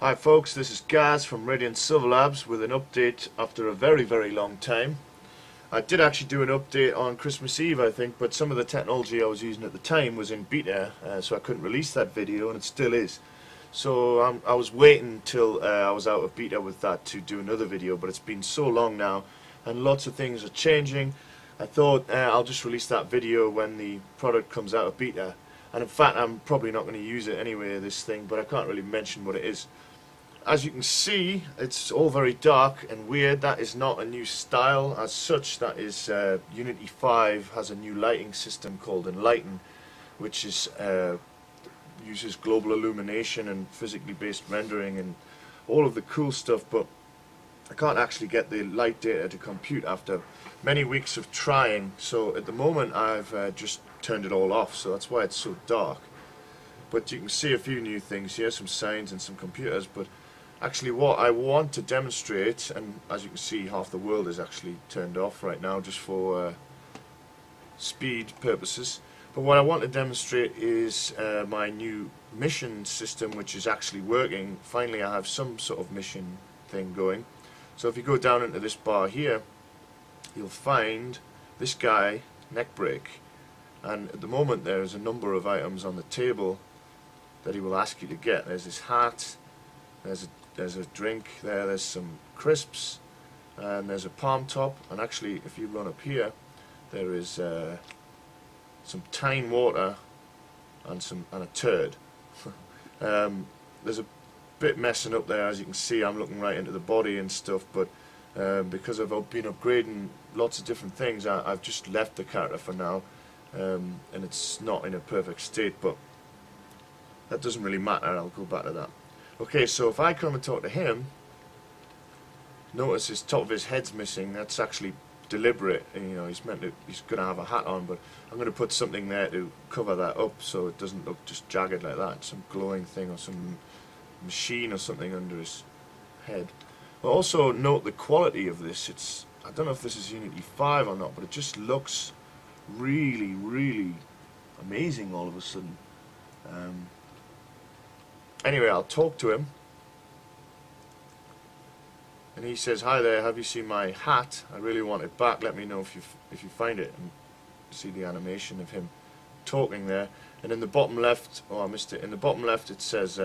Hi folks, this is Gaz from Radiant Silver Labs with an update after a very long time. I did actually do an update on Christmas Eve I think, but some of the technology I was using at the time was in beta, so I couldn't release that video, and it still is. So I was waiting till I was out of beta with that to do another video, but it's been so long now and lots of things are changing. I thought I'll just release that video when the product comes out of beta, and in fact I'm probably not going to use it anyway, this thing, but I can't really mention what it is. As you can see, it's all very dark and weird. That is not a new style as such. That is Unity5 has a new lighting system called Enlighten, which is uses global illumination and physically based rendering and all of the cool stuff, but I can't actually get the light data to compute after many weeks of trying. So at the moment I've just turned it all off, so that's why it's so dark. But you can see a few new things here, some signs and some computers, but actually what I want to demonstrate, and as you can see half the world is actually turned off right now just for speed purposes, but what I want to demonstrate is my new mission system, which is actually working. Finally I have some sort of mission thing going. So if you go down into this bar here, you'll find this guy, Neckbreak, and at the moment there's a number of items on the table that he will ask you to get. There's this hat, there's a drink there, there's some crisps, and there's a palm top, and actually if you run up here there is some Tyne water and a turd. There's a bit messing up there, as you can see. I'm looking right into the body and stuff, but because I've been upgrading lots of different things, I've just left the character for now, and it's not in a perfect state, but that doesn't really matter. I'll go back to that. Okay, so if I come and talk to him, notice his top of his head's missing. That's actually deliberate. You know, he's going to have a hat on, but I'm going to put something there to cover that up so it doesn't look just jagged like that. Some glowing thing or some machine or something under his head. But also note the quality of this. I don't know if this is Unity 5 or not, but it just looks really amazing all of a sudden. Anyway, I'll talk to him, and he says, "Hi there, have you seen my hat? I really want it back. Let me know if you find it." And see the animation of him talking there. And in the bottom left, oh I missed it. In the bottom left it says,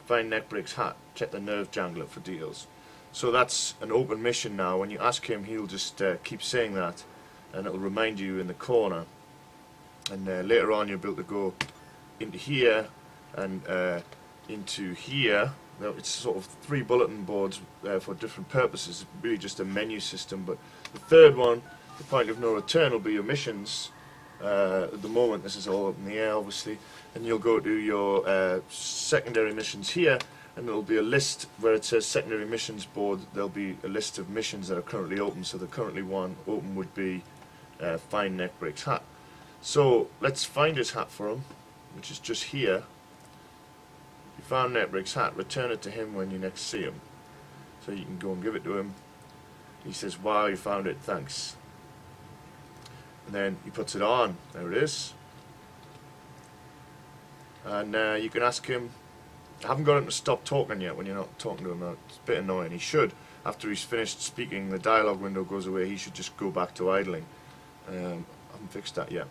"Find Neckbreak's hat. Check the nerve jangler for deals." So that's an open mission now. When you ask him, he'll just keep saying that, and it'll remind you in the corner. And later on, you'll be able to go into here and into here. Now, it's sort of 3 bulletin boards for different purposes. It's really just a menu system. But the third one, the point of no return, will be your missions. At the moment, this is all up in the air, obviously, and you'll go to your secondary missions here, and there'll be a list where it says secondary missions board. There'll be a list of missions that are currently open. So the currently one open would be find Neckbreak's hat. So let's find his hat for him, which is just here. You found Neckbreak's hat, return it to him when you next see him. So you can go and give it to him. He says, "Wow, you found it, thanks." And then he puts it on. There it is. And you can ask him. I haven't got him to stop talking yet when you're not talking to him. It's a bit annoying. He should. After he's finished speaking, the dialogue window goes away. He should just go back to idling. I haven't fixed that yet.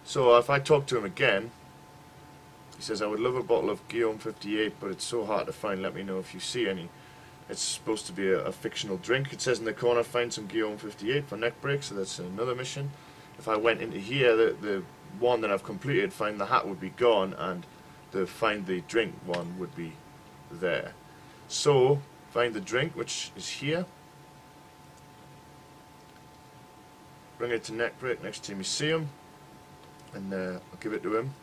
So if I talk to him again, he says, "I would love a bottle of Guillaume 58, but it's so hard to find. Let me know if you see any." It's supposed to be a fictional drink. It says in the corner, "Find some Guillaume 58 for Neckbreak," so that's another mission. If I went into here, the one that I've completed, find the hat, would be gone, and the find the drink one would be there. So find the drink, which is here. Bring it to Neckbreak next time you see him, and I'll give it to him.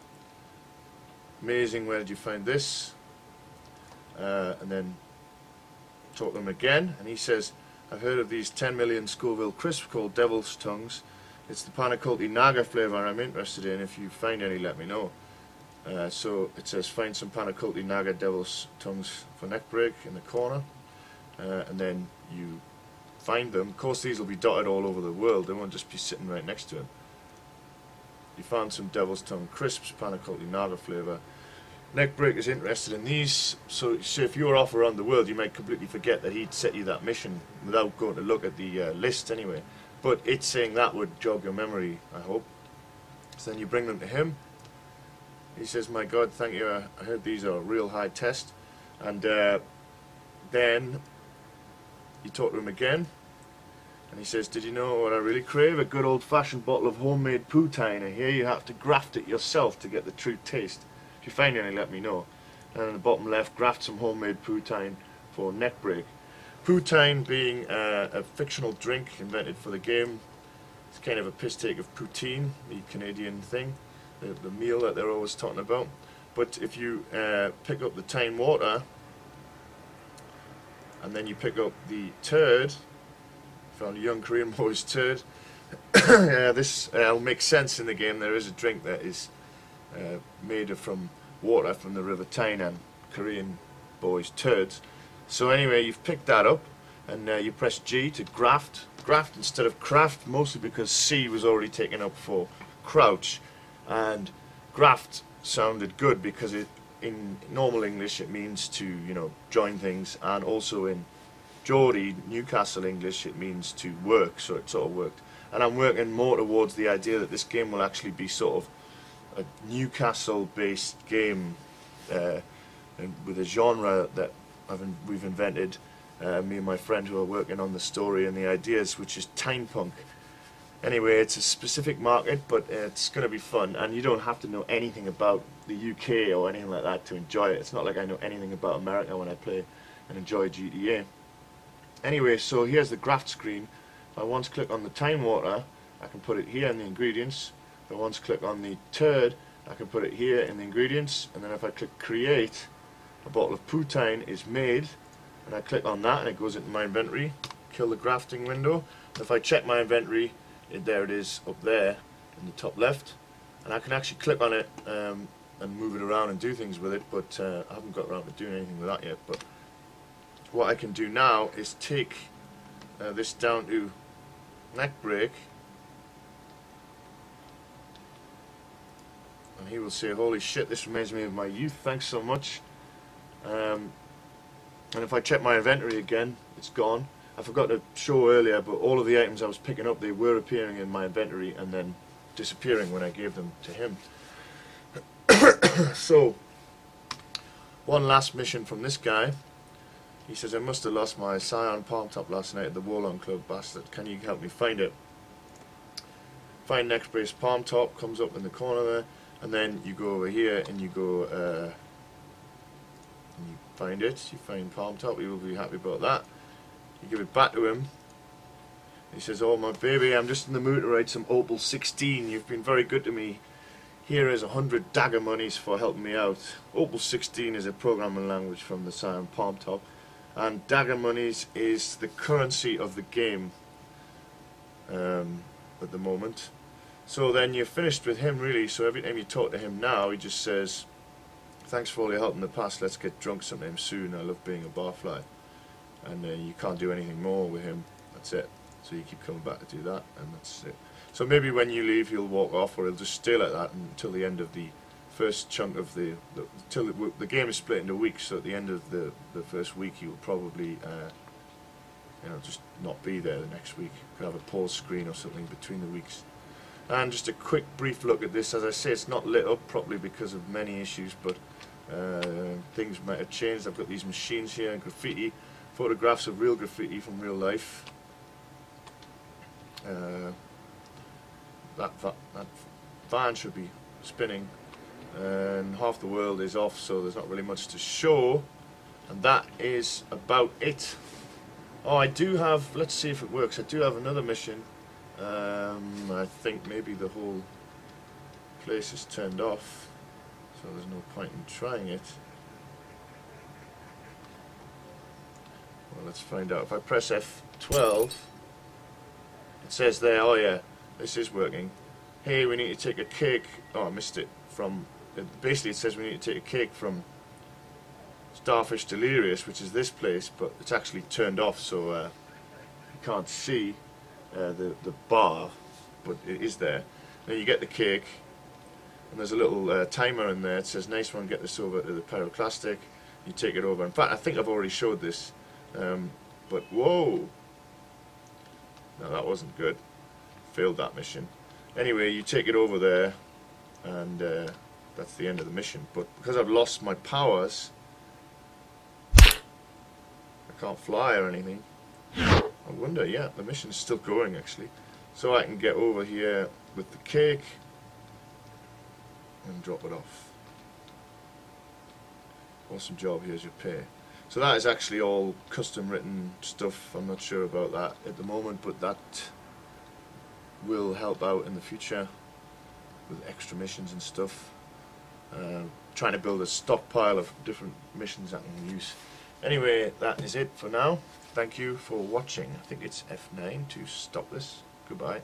"Amazing, where did you find this?" And then talk to him again, and he says, "I've heard of these 10 million Scoville crisps called Devil's Tongues. It's the Panaculti Naga flavour I'm interested in. If you find any, let me know." So it says, "Find some Panaculti Naga Devil's Tongues for Neckbreak" in the corner, and then you find them. Of course, these will be dotted all over the world. They won't just be sitting right next to him. You found some Devil's Tongue crisps, Panaculti Naga flavour. Neckbreak is interested in these, so if you were off around the world, you might completely forget that he'd set you that mission without going to look at the list anyway. But it's saying that would jog your memory, I hope. So then you bring them to him. He says, "My God, thank you, I heard these are a real high test." And then you talk to him again, and he says, "Did you know what I really crave? A good old-fashioned bottle of homemade poutine. I hear you have to graft it yourself to get the true taste. If you find any, let me know." And in the bottom left, graft some homemade poutine for Neckbreak. Poutine being a fictional drink invented for the game. It's kind of a piss take of poutine, the Canadian thing, the meal that they're always talking about. But if you pick up the tine water, and then you pick up the turd, found a young Korean boy's turd, this will make sense in the game. There is a drink that is made from water from the River Tyne and Korean boys' turds. So anyway, you've picked that up, and you press G to graft instead of craft, mostly because C was already taken up for crouch, and graft sounded good because in normal English it means to, you know, join things, and also in Geordie, Newcastle English, it means to work, so it sort of worked. And I'm working more towards the idea that this game will actually be sort of a Newcastle-based game with a genre that we've invented, me and my friend who are working on the story and the ideas, which is Time Punk. Anyway, it's a specific market, but it's going to be fun, and you don't have to know anything about the UK or anything like that to enjoy it. It's not like I know anything about America when I play and enjoy GTA. Anyway, so here's the graft screen. If I once click on the time water, I can put it here in the ingredients. If I once click on the turd, I can put it here in the ingredients, and then if I click create, a bottle of poutine is made, and I click on that and it goes into my inventory. Kill the grafting window. If I check my inventory, there it is up there in the top left, and I can actually click on it and move it around and do things with it, but I haven't got around to doing anything with that yet. But what I can do now is take this down to Neckbreak, and he will say, "Holy shit, this reminds me of my youth, thanks so much." And if I check my inventory again, it's gone. I forgot to show earlier, but all of the items I was picking up, they were appearing in my inventory and then disappearing when I gave them to him. So, one last mission from this guy. He says, "I must have lost my Scion palm top last night at the Warlong Club, bastard. Can you help me find it?" Find Neckbreak's palm top, comes up in the corner there, and then you go over here and you go, and you find it, you find palm top, he will be happy about that. You give it back to him. He says, "Oh my baby, I'm just in the mood to write some Opal 16. You've been very good to me. Here is 100 dagger monies for helping me out." Opal 16 is a programming language from the Scion palm top, and dagger monies is the currency of the game at the moment. So then you're finished with him really, so every time you talk to him now, he just says, "Thanks for all your help in the past, let's get drunk sometime soon, I love being a barfly." And you can't do anything more with him, that's it. So you keep coming back to do that, and that's it. So maybe when you leave he'll walk off, or he'll just stay like that until the end of the first chunk of till the game is split into weeks, so at the end of the first week he will probably you know, just not be there the next week. Could have a pause screen or something between the weeks. And just a quick brief look at this. As I say, it's not lit up properly because of many issues, but things might have changed. I've got these machines here and graffiti, photographs of real graffiti from real life. That van should be spinning, and half the world is off, so there's not really much to show, and that is about it. Oh, I do have, let's see if it works, I do have another mission. I think maybe the whole place is turned off, so there's no point in trying it. Well, let's find out. If I press F12, it says there, oh yeah, this is working. Hey, we need to take a cake. Oh, I missed it. Basically it says we need to take a cake from Starfish Delirious, which is this place, but it's actually turned off, so you can't see the bar, but it is there. Then you get the cake, and there's a little timer in there. It says, nice one, get this over to the pyroclastic. You take it over. In fact, I think I've already showed this, but whoa, no, that wasn't good. Failed that mission. Anyway, you take it over there, and that's the end of the mission. But because I've lost my powers, I can't fly or anything. I wonder, yeah, the mission's still going actually. So I can get over here with the cake and drop it off. Awesome job, here's your pay. So that is actually all custom written stuff. I'm not sure about that at the moment, but that will help out in the future with extra missions and stuff. Trying to build a stockpile of different missions I can use. Anyway, that is it for now. Thank you for watching. I think it's F9 to stop this. Goodbye.